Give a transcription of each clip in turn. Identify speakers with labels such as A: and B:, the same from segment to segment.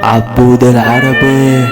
A: عبود العربي.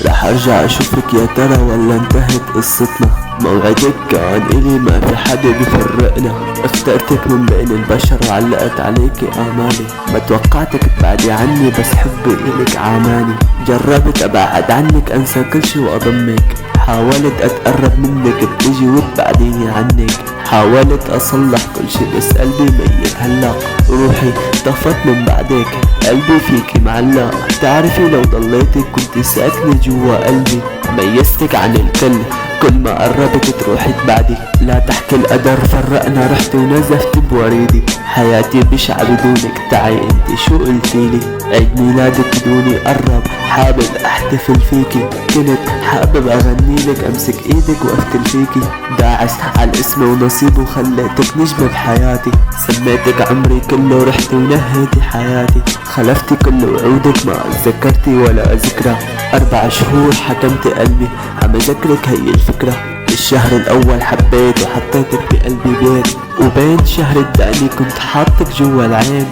A: رح ارجع اشوفك يا ترى ولا انتهت قصتنا؟ موعدك كان الي ما في حدا بيفرقنا. اخترتك من بين البشر وعلقت عليكي امالي. ما توقعتك تبعدي عني بس حبي الك عاماني. جربت ابعد عنك انسى كل شي واضمك. حاولت اتقرب منك بتيجي وتبعديني عنك. حاولت اصلح كل شي بس قلبي ميت هلا. روحي طفت من بعدك قلبي فيكي معلق. تعرفي لو ضليتك كنت ساكنة جوا قلبي. ميزتك عن الكل كل ما قربت تروحي تبعدي. لا تحكي القدر فرقنا رحت ونزفت بوريدي. حياتي بشعة بدونك تعي انت شو قلتيلي. عيد ميلادك بدوني قرب حابب احتفل فيكي. كنت حابب اغنيلك امسك ايدك وافتل فيكي. داعس عالاسم ونصيب وخليتك نجمة بحياتي. سميتك عمري كله رحت ونهيتي حياتي. خلفتي كل وعودك ما اتذكرتي ولا ذكرى. 4 شهور حكمت قلبي عم اذكرك هي الفكرة. الشهر الاول حبيت وحطيتك بقلبي بيت. وبين الشهر التاني كنت حاطك جوا العين.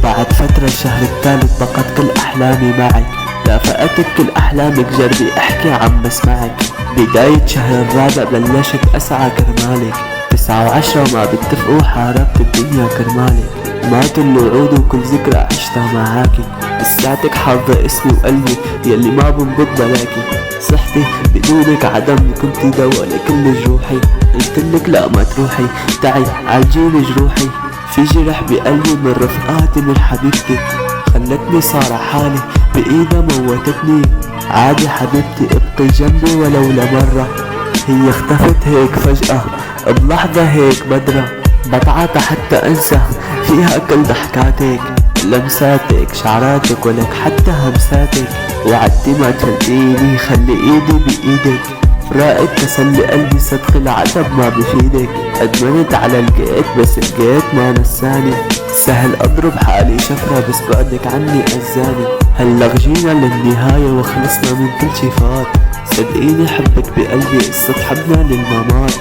A: بعد فترة الشهر الثالث بقت كل احلامي معك. لافقتك كل احلامك جربي احكي عم بسمعك. بداية شهر الرابع بلشت اسعى كرمالك. 9 و10 ما بتفقوا حاربت الدنيا كرمالك. مات الوعود وكل ذكرى عشتها معاكي. لساتك حافظة اسمي وقلبي يلي ما بنبض بلاكي. صحتي بدونك عدم كنتي دوا لكل جروحي. قلتلك لا ما تروحي تعي عالجيني جروحي. في جرح بقلبي من رفقاتي من حبيبتي. خلتني صار حالي بإيدها موتتني. عادي حبيبتي ابقي جنبي ولو لمرة. هي اختفت هيك فجأة بلحظة هيك بدرة. بتعاطى حتى انسى فيها كل ضحكاتك. لمساتك شعراتك ولك حتى همساتك. وعدتي ما تفلتيني خلي ايدي بايدك. فراقك تسلي قلبي صدق العتب ما بفيدك. ادمنت على الجيت بس الجيت ما نساني. سهل اضرب حالي شفرة بس بعدك عني اذاني. هلا غجينا للنهاية وخلصنا من كل شي فات. صدقيني حبك بقلبي قصة حبنا للممات.